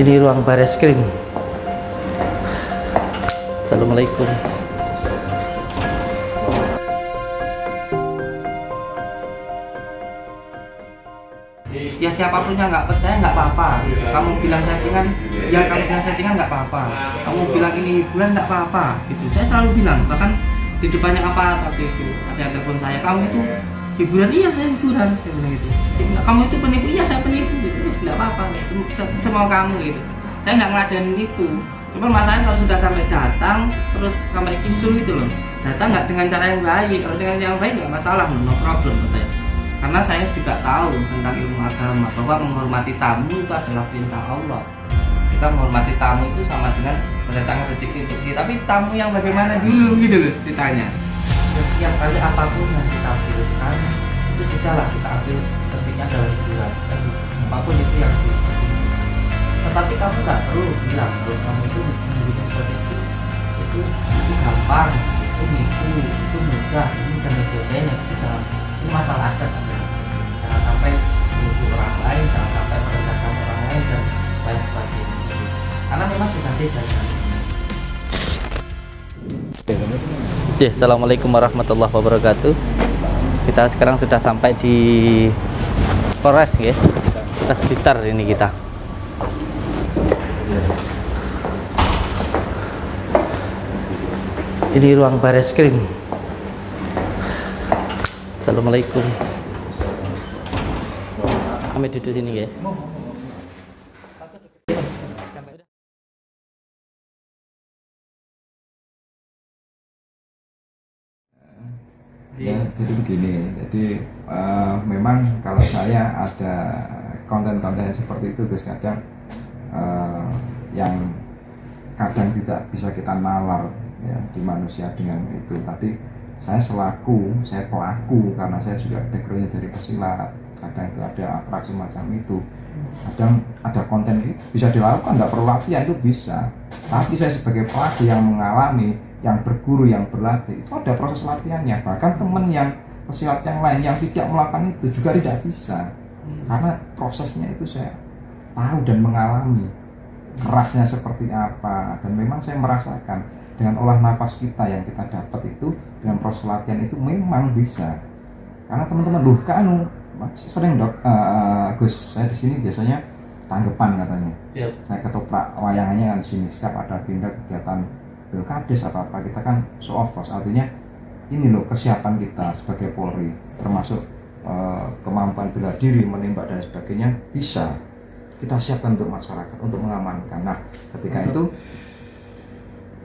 Ini ruang baris krim. Assalamualaikum. Ya siapapun yang nggak percaya nggak apa-apa. Kamu bilang settingan, ya kamu bilang settingan nggak apa-apa. Kamu bilang ini hiburan nggak apa-apa. Itu saya selalu bilang. Bahkan di depannya apa tadi itu ada yang telepon saya. Kamu itu hiburan, iya saya hiburan. Saya bilang gitu. Kamu itu penipu, iya saya penipu. Gitu. Nggak apa-apa. Semua kamu gitu. Saya nggak ngeladenin itu. Cuma masalahnya kalau sudah sampai datang terus sampai kisul gitu loh. Datang nggak dengan cara yang baik. Kalau dengan yang baik nggak masalah, no problem menurut saya. Karena saya juga tahu tentang ilmu agama bahwa menghormati tamu itu adalah perintah Allah. Kita menghormati tamu itu sama dengan mendatangkan rezeki untuk kita. Tapi tamu yang bagaimana dulu gitu loh ditanya. Setiap kali apapun yang kita pilihkan itu sudahlah kita ambil pentingnya adalah hiburan. Apapun itu yang kita. Tetapi kamu nggak perlu bilang kalau kamu itu membutuhkan seperti itu gampang, itu nipu, itu mudah, ini dan sebagainya. Ini masalah adat. Jangan sampai menuduh orang lain, jangan sampai merendahkan orang lain dan lain sebagainya. Karena memang sudah beda kan. Assalamualaikum warahmatullahi wabarakatuh. Kita sekarang sudah sampai di Polres ya. Polres Blitar ini kita. Ini ruang baris krim. Assalamualaikum. Kami duduk sini ya. Ya, jadi begini. Jadi memang kalau saya ada konten-konten seperti itu, terus kadang yang kadang tidak bisa kita nalar ya di manusia dengan itu. Tapi saya pelaku karena saya juga backgroundnya dari pesilat. Kadang itu ada atraksi macam itu. Kadang ada konten itu bisa dilakukan, nggak perlu latihan itu bisa. Tapi saya sebagai pelaku yang mengalami, yang berguru, yang berlatih, itu ada proses latihannya. Bahkan teman yang pesilat yang lain yang tidak melakukan itu juga tidak bisa. Karena prosesnya itu saya tahu dan mengalami kerasnya seperti apa. Dan memang saya merasakan dengan olah nafas kita yang kita dapat itu, dengan proses latihan itu memang bisa. Karena teman-teman loh kanu sering dok, Gus saya di sini biasanya tanggapan katanya. Yep. Saya ketoprak wayangannya kan di sini setiap ada pindah kegiatan pilkades apa kita kan show of force, artinya ini loh kesiapan kita sebagai Polri, termasuk kemampuan bela diri, menembak dan sebagainya bisa kita siapkan untuk masyarakat untuk mengamankan. Nah ketika itu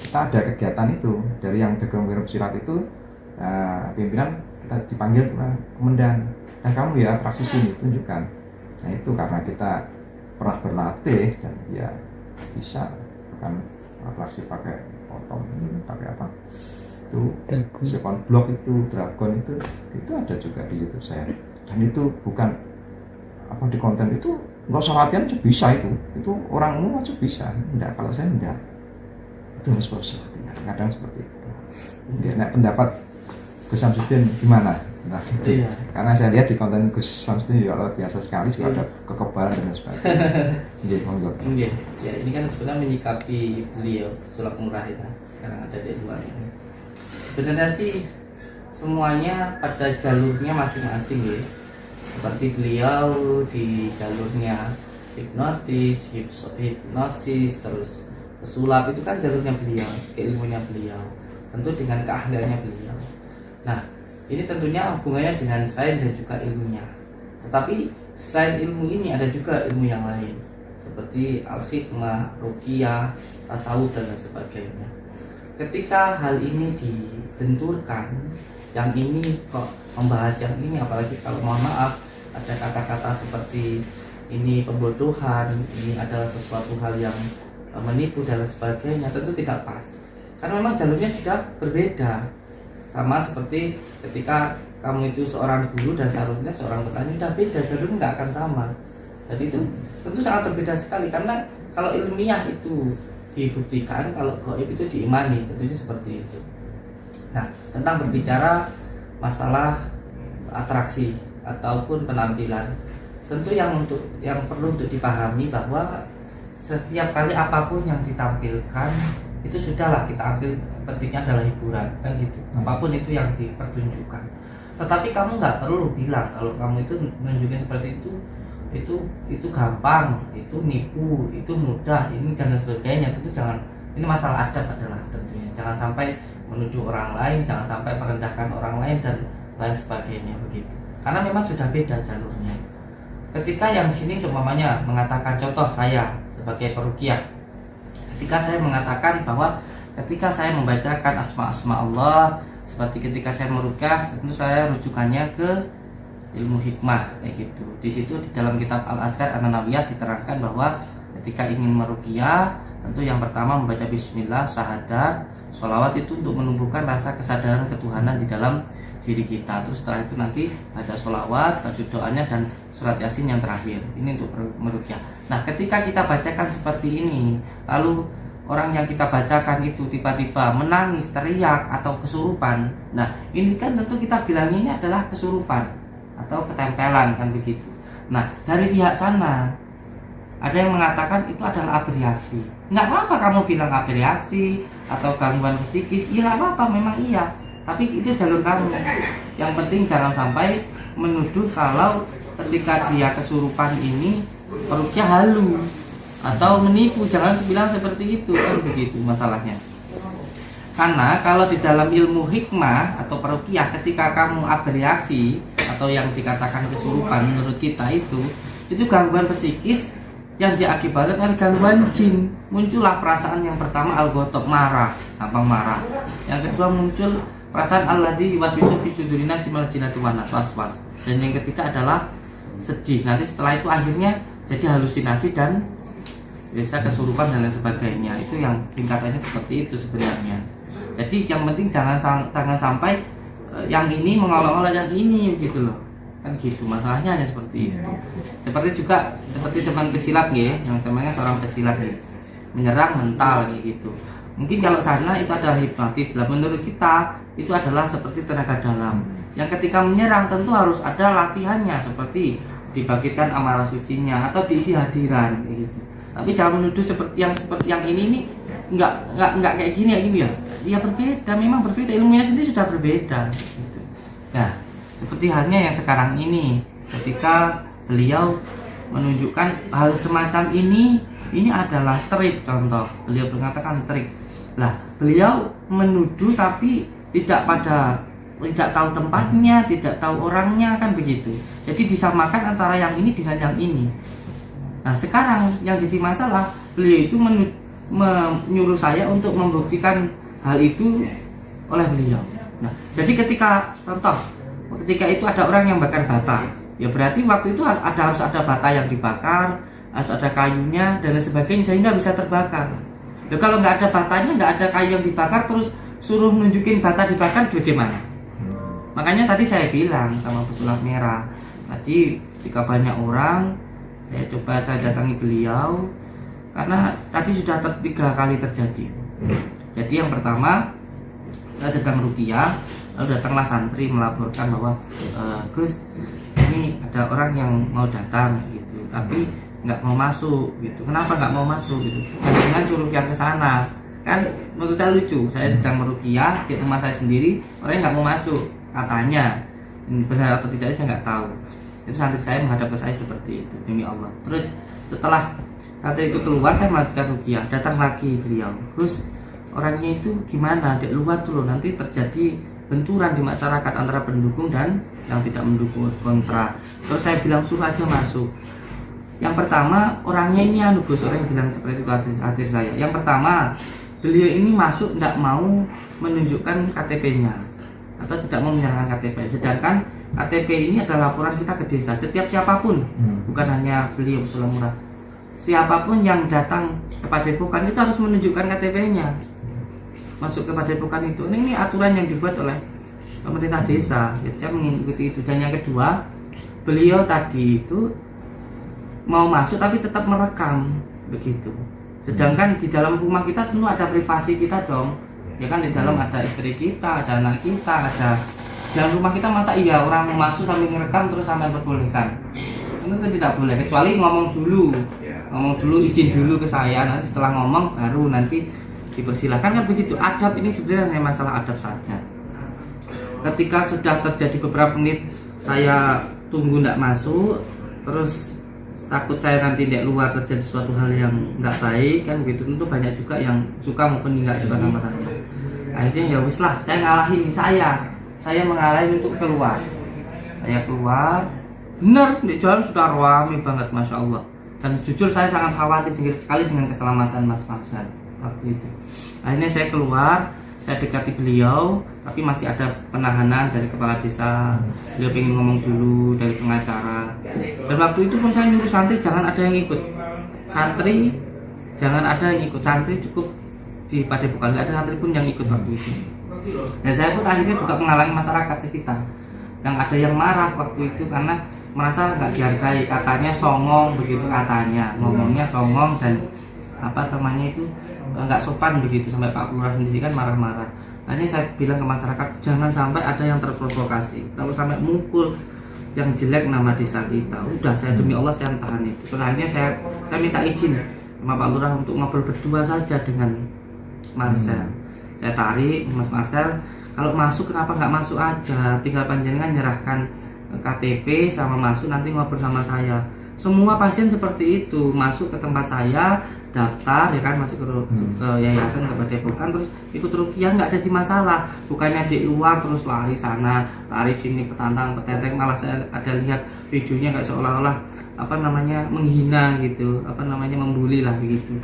kita ada kegiatan itu dari yang background silat itu pimpinan kita dipanggil komandan dan kamu ya atraksi sini tunjukkan. Nah itu karena kita pernah berlatih dan ya bisa bukan atraksi pakai potong ini pakai apa itu second block itu dragon itu ada juga di YouTube saya dan itu bukan apa di konten itu nggak usah latihan aja bisa itu orang umum aja bisa. Enggak, kalau saya enggak, itu harus proses latihan kadang seperti itu. Nah, pendapat Gus Samsudin gimana? Nah, itu. Iya. Karena saya lihat di konten Gus Samsudin juga luar biasa sekali, juga ada kekebalan dan sebagainya. Jadi monggo. Ya ini kan sebenarnya menyikapi beliau sulap murah itu sekarang ada di luar ini. Sebenarnya sih semuanya pada jalurnya masing-masing ya. Seperti beliau di jalurnya hipnosis, terus pesulap itu kan jalurnya beliau, keilmunya beliau, tentu dengan keahliannya beliau. Nah, ini tentunya hubungannya dengan sains dan juga ilmunya. Tetapi selain ilmu ini ada juga ilmu yang lain, seperti al-hikmah, ruqyah, tasawuf dan lain sebagainya. Ketika hal ini dibenturkan, yang ini kok membahas yang ini, apalagi kalau mohon maaf ada kata-kata seperti ini pembodohan, ini adalah sesuatu hal yang menipu dan sebagainya, tentu tidak pas. Karena memang jalurnya sudah berbeda. Sama seperti ketika kamu itu seorang guru dan seharusnya seorang petani, sudah beda, jalurnya nggak akan sama. Jadi itu tentu sangat berbeda sekali. Karena kalau ilmiah itu dibuktikan, kalau gaib itu diimani, tentunya seperti itu. Nah, tentang berbicara masalah atraksi ataupun penampilan, tentu yang perlu untuk dipahami bahwa setiap kali apapun yang ditampilkan itu sudahlah kita ambil pentingnya adalah hiburan kan gitu. Apapun itu yang dipertunjukkan. Tetapi kamu nggak perlu bilang kalau kamu itu menunjukkan seperti itu gampang, itu nipu, itu mudah, ini dan sebagainya. Tentu jangan, ini masalah adab adalah tentunya jangan sampai menuduh orang lain, jangan sampai merendahkan orang lain dan lain sebagainya begitu. Karena memang sudah beda jalurnya. Ketika yang sini seumpamanya mengatakan, contoh saya sebagai peruqyah, ketika saya mengatakan bahwa ketika saya membacakan asma-asma Allah, seperti ketika saya meruqyah, tentu saya rujukannya ke ilmu hikmah kayak gitu. Di situ di dalam kitab Al-Azkar An-Nawawiyah diterangkan bahwa ketika ingin meruqyah, tentu yang pertama membaca bismillah, syahadat, sholawat itu untuk menumbuhkan rasa kesadaran ketuhanan di dalam diri kita. Terus setelah itu nanti baca sholawat, baca doanya dan surat yasin yang terakhir. Ini untuk meruqyah. Nah, ketika kita bacakan seperti ini, lalu orang yang kita bacakan itu tiba-tiba menangis, teriak atau kesurupan. Nah, ini kan tentu kita bilangnya ini adalah kesurupan atau ketempelan kan begitu. Nah, dari pihak sana ada yang mengatakan itu adalah abriasi. Nggak apa-apa kamu bilang abriasi atau gangguan psikis, iya nggak apa-apa, memang iya. Tapi itu jalur kamu. Yang penting jangan sampai menuduh kalau ketika dia kesurupan ini peruqyah halu atau menipu. Jangan bilang seperti itu kan begitu masalahnya. Karena kalau di dalam ilmu hikmah atau peruqyah, ketika kamu abriasi atau yang dikatakan kesurupan menurut kita itu gangguan psikis yang diakibatkan oleh gangguan jin. Muncullah perasaan yang pertama al-ghadab, marah, gampang marah. Yang kedua muncul perasaan alladzi yuwaswisu fi sudurina simal jinnati wan nas, was-was. Dan yang ketiga adalah sedih. Nanti setelah itu akhirnya jadi halusinasi dan bisa kesurupan dan lain sebagainya. Itu yang tingkatannya seperti itu sebenarnya. Jadi yang penting jangan sampai yang ini mengolok-olok yang ini gitu loh. Kan gitu, masalahnya hanya seperti itu. Seperti juga seperti zaman pesilat ya, yang sebenarnya seorang pesilat ya, menyerang mental kayak gitu. Mungkin kalau sana itu adalah hipnotis. Lah menurut kita itu adalah seperti tenaga dalam. Yang ketika menyerang tentu harus ada latihannya, seperti dibangkitkan amarah sucinya atau diisi hadiran kayak gitu. Tapi jangan menuduh seperti yang ini enggak kayak gini ya. Ya berbeda, memang berbeda, ilmunya sendiri sudah berbeda gitu. Nah, seperti halnya yang sekarang ini, ketika beliau menunjukkan hal semacam ini adalah trik, contoh beliau mengatakan trik. Lah, beliau menuduh tapi tidak tahu tempatnya, tidak tahu orangnya kan begitu. Jadi disamakan antara yang ini dengan yang ini. Nah, sekarang yang jadi masalah, beliau itu menyuruh saya untuk membuktikan hal itu oleh beliau. Nah, jadi ketika itu ada orang yang bakar bata, ya berarti waktu itu harus ada bata yang dibakar, harus ada kayunya dan lain sebagainya sehingga bisa terbakar. Ya kalau nggak ada batanya, nggak ada kayu yang dibakar, terus suruh nunjukin bata dibakar bagaimana? Makanya tadi saya bilang sama pesulap merah, tadi jika banyak orang, saya datangi beliau karena tadi sudah 3 kali terjadi. Jadi yang pertama, saya sedang ruqyah, lalu datanglah santri melaporkan bahwa Gus, ini ada orang yang mau datang gitu, tapi nggak mau masuk gitu. Kenapa nggak mau masuk gitu? Jangan suruh yang ke sana. Kan menurut saya lucu. Saya sedang meruqyah di rumah saya sendiri, orang nggak mau masuk katanya. Benar atau tidak saya nggak tahu. Itu santri saya menghadap ke saya seperti itu, demi Allah. Terus setelah santri itu keluar, saya melanjutkan ruqyah. Datang lagi beliau, Gus, orangnya itu gimana? Di luar tuh loh, nanti terjadi benturan di masyarakat antara pendukung dan yang tidak mendukung, kontra. Terus saya bilang suruh aja masuk. Yang pertama, orangnya ini Gus, orang yang bilang seperti itu hadir saya. Yang pertama, beliau ini masuk tidak mau menunjukkan KTP-nya atau tidak mau menyerahkan KTP. Sedangkan KTP ini adalah laporan kita ke desa. Setiap siapapun, bukan hanya beliau Sulam Murah, siapapun yang datang ke Padepokan itu harus menunjukkan KTP-nya. Masuk ke Padepokan itu. Ini aturan yang dibuat oleh pemerintah desa. Saya mengikuti itu. Dan yang kedua, beliau tadi itu mau masuk tapi tetap merekam begitu. Sedangkan di dalam rumah kita tentu ada privasi kita dong. Ya kan di dalam ada istri kita, ada anak kita, ada dalam rumah kita, masa iya orang mau masuk sambil merekam terus sambil perbolehkan? Itu tidak boleh, kecuali ngomong dulu ngomong dulu, izin dulu ke saya, nanti setelah ngomong baru nanti dipersilahkan, kan begitu. Adab ini sebenarnya hanya masalah adab saja. Ketika sudah terjadi beberapa menit saya tunggu tidak masuk, terus takut saya nanti di luar terjadi suatu hal yang nggak baik kan begitu. Tentu banyak juga yang suka maupun nggak suka sama saya. Akhirnya ya wis lah, saya ngalahin, saya mengalahin untuk keluar. Saya keluar, benar di jalan sudah ramai banget, masya Allah. Dan jujur saya sangat khawatir sekali dengan keselamatan Mas Marcel waktu itu. Akhirnya saya keluar, saya dekati beliau, tapi masih ada penahanan dari kepala desa. Beliau pengen ngomong dulu dari pengacara. Dan waktu itu pun saya nyuruh santri jangan ada yang ikut. Santri jangan ada yang ikut. Santri cukup di Padepokan, nggak ada santri pun yang ikut waktu itu. Dan saya pun akhirnya juga menghalangi masyarakat sekitar. Yang ada yang marah waktu itu karena merasa nggak dihargai, katanya songong begitu, katanya ngomongnya songong dan apa namanya itu nggak sopan begitu, sampai Pak Lurah sendiri kan marah-marah. Nah, ini saya bilang ke masyarakat jangan sampai ada yang terprovokasi, kalau sampai mukul yang jelek nama desa kita, udah saya demi Allah saya tahan itu. Terus akhirnya saya minta izin sama Pak Lurah untuk ngobrol berdua saja dengan Marcel. Saya tarik Mas Marcel, kalau masuk kenapa nggak masuk aja, tinggal panjenengan nyerahkan KTP sama masuk, nanti ngobrol sama saya. Semua pasien seperti itu, masuk ke tempat saya, daftar ya kan, masuk ke yayasan, ke Padepokan, terus ikut rukiah, nggak jadi masalah. Bukannya di luar terus lari sana lari sini, petantang petenteng, malah saya ada lihat videonya kayak seolah-olah apa namanya menghina gitu, apa namanya membuli lah begitu.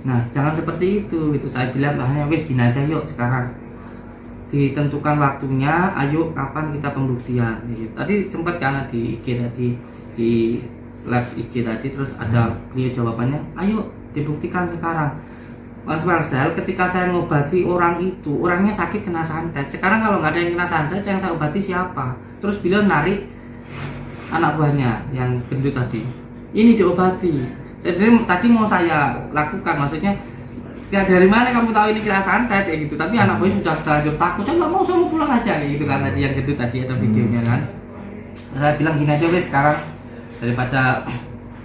Nah jangan seperti itu saya bilang hanya wis gini aja, yuk sekarang ditentukan waktunya, ayo kapan kita pembuktian gitu. Tadi sempat karena di IG tadi, di live IG tadi, terus ada beliau jawabannya, ayo dibuktikan sekarang. Mas Marcel, ketika saya ngobati orang itu, orangnya sakit kena santet. Sekarang kalau nggak ada yang kena santet, yang saya obati siapa? Terus beliau narik anak buahnya yang gendut tadi, ini diobati. Jadi tadi mau saya lakukan, maksudnya ya dari mana kamu tahu ini kena santet ya gitu, tapi anak buahnya sudah terlanjur takut, saya nggak mau, saya mau pulang aja gitu kan. Tadi yang gendut tadi ada videonya kan. Saya bilang gini aja wes, sekarang daripada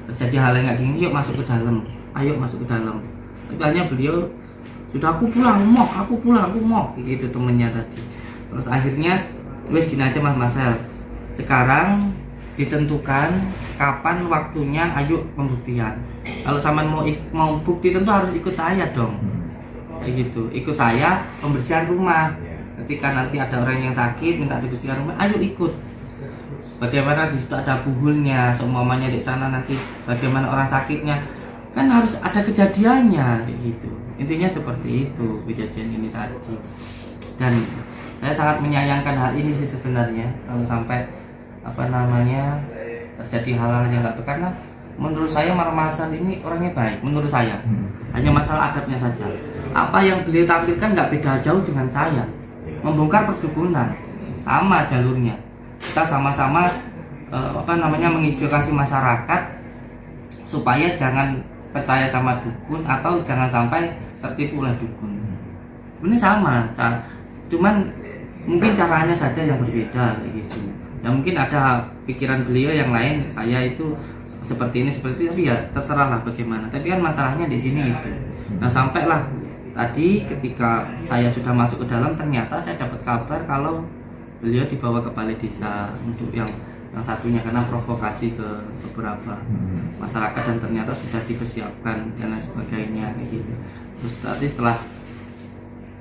terjadi hal yang nggak diingin, yuk masuk ke dalam, ayo masuk ke dalam. Tapi hanya beliau sudah, aku pulang aku mau gitu temennya tadi. Terus akhirnya wes gini aja Mas Marcel, sekarang ditentukan kapan waktunya, ayo pembuktian. Kalau sama mau bukti tentu harus ikut saya dong, kayak gitu, ikut saya pembersihan rumah. Ketika nanti ada orang yang sakit minta dibersihkan rumah, ayo ikut. Bagaimana di situ ada buhulnya, seumpamanya di sana nanti bagaimana orang sakitnya, kan harus ada kejadiannya kayak gitu. Intinya seperti itu kejadian ini tadi. Dan saya sangat menyayangkan hal ini sih sebenarnya, kalau sampai apa namanya terjadi hal-hal yang nggak baik, karena menurut saya Marcel ini orangnya baik, menurut saya. Hanya masalah adabnya saja. Apa yang beliau tampilkan nggak beda jauh dengan saya, membongkar perdukunan, sama jalurnya. Kita sama-sama mengedukasi masyarakat supaya jangan percaya sama dukun atau jangan sampai tertipu oleh dukun. Ini sama, cuman mungkin caranya saja yang berbeda gitu. Ya mungkin ada pikiran beliau yang lain, saya itu seperti ini, tapi ya terserah lah bagaimana. Tapi kan masalahnya di sini itu. Nah sampailah tadi ketika saya sudah masuk ke dalam, ternyata saya dapat kabar kalau beliau dibawa ke balai desa untuk yang satunya karena provokasi ke beberapa masyarakat, dan ternyata sudah dipersiapkan dan lain sebagainya gitu. Terus tadi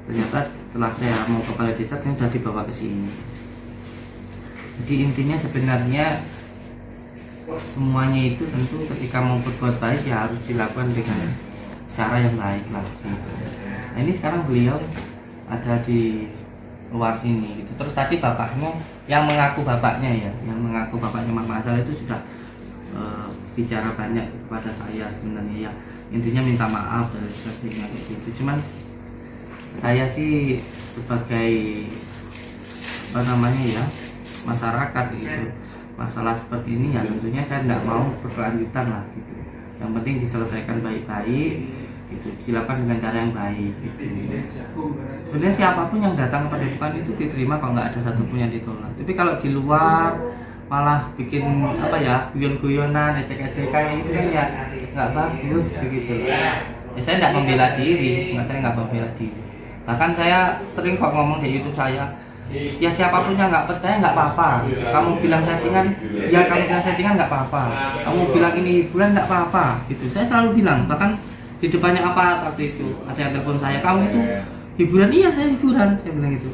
ternyata setelah saya mau ke balai desa, ternyata sudah dibawa ke sini. Jadi intinya sebenarnya semuanya itu tentu ketika mau berbuat baik ya harus dilakukan dengan cara yang baik lah gitu. Nah ini sekarang beliau ada di luar sini gitu. Terus tadi bapaknya yang mengaku bapaknya Mas Marcel itu sudah bicara banyak kepada saya sebenarnya, ya intinya minta maaf dan sebagainya kayak gitu. Cuman saya sih sebagai masyarakat gitu, masalah seperti ini ya tentunya saya tidak mau berkelanjutan lah gitu. Yang penting diselesaikan baik-baik gitu, dilakukan dengan cara yang baik gitu. Sebenarnya siapapun yang datang kepada Padepokan itu diterima, kalau nggak ada satupun yang ditolak. Tapi kalau di luar malah bikin apa ya, guyon-guyonan, ecek-ecekan itu kan ya nggak bagus begitu. Ya saya nggak membela diri, saya nggak membela diri. Bahkan saya sering kok ngomong di YouTube saya, ya siapapun yang nggak percaya nggak apa-apa. Kamu bilang settingan, ya kamu bilang settingan nggak apa-apa. Kamu bilang ini hiburan nggak apa-apa. Gitu. Saya selalu bilang, bahkan di depannya aparat waktu itu ada yang telepon saya, kamu itu hiburan, iya saya hiburan, saya bilang gitu.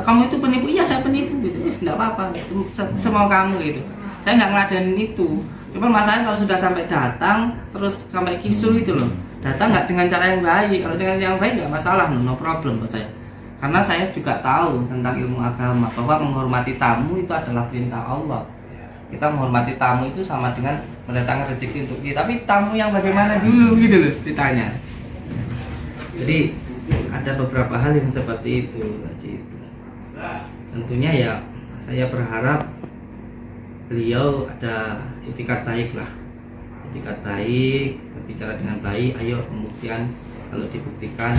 Kamu itu penipu, iya saya penipu gitu. Nggak apa-apa, semua kamu gitu. Saya nggak ngeladenin itu. Cuma masalahnya kalau sudah sampai datang, terus sampai kisul itu loh. Datang nggak dengan cara yang baik, kalau dengan yang baik nggak masalah, no problem buat saya. Karena saya juga tahu tentang ilmu agama bahwa menghormati tamu itu adalah perintah Allah. Kita menghormati tamu itu sama dengan mendatangkan rezeki untuk kita. Tapi tamu yang bagaimana dulu gitu loh ditanya. Jadi ada beberapa hal yang seperti itu tadi itu. Tentunya ya saya berharap beliau ada itikat baik lah. Itikat baik, berbicara dengan baik, ayo pembuktian kalau dibuktikan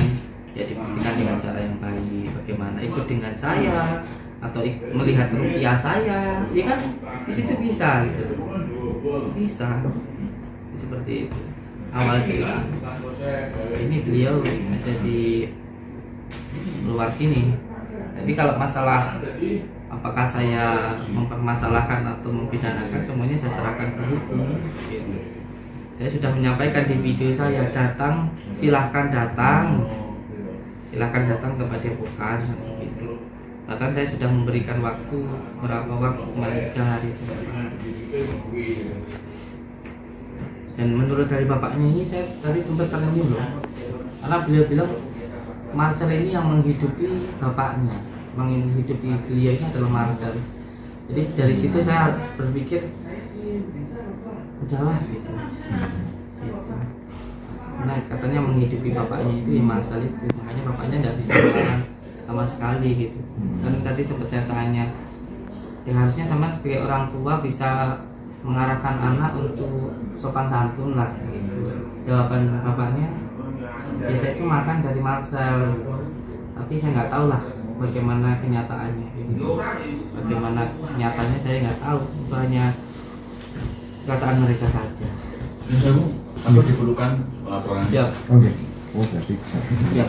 ya dibuktikan dengan cara yang baik. Bagaimana ikut dengan saya atau melihat rupiah saya, ya kan di situ bisa gitu, bisa seperti itu. Awal cerita ini beliau ada di luar sini. Tapi kalau masalah apakah saya mempermasalahkan atau mempidanakan, semuanya saya serahkan ke hukum. Gitu. Saya sudah menyampaikan di video saya, datang silahkan datang ke Padepokan gitu. Bahkan saya sudah memberikan waktu berapa waktu kemarin 3 hari dan menurut dari bapaknya ini saya tadi sempat tersenyum loh, karena beliau bilang Marcel ini yang menghidupi bapaknya, menghidupi beliau ini adalah Marcel. Jadi dari situ saya berpikir udahlah gitu. Nah katanya menghidupi bapaknya itu ya Marcel itu, makanya bapaknya nggak bisa makan sama sekali gitu. Dan tadi sempat saya tanya, ya harusnya sama sebagai orang tua bisa mengarahkan anak untuk sopan santun lah gitu. Jawaban bapaknya, ya saya itu makan dari Marcel, tapi saya nggak tahu lah bagaimana kenyataannya gitu. Bagaimana kenyataannya saya nggak tahu, itu hanya perkataan mereka saja. Kamu kalau diperlukan laporan. Siap. Oke. Oh, berarti bisa. Siap.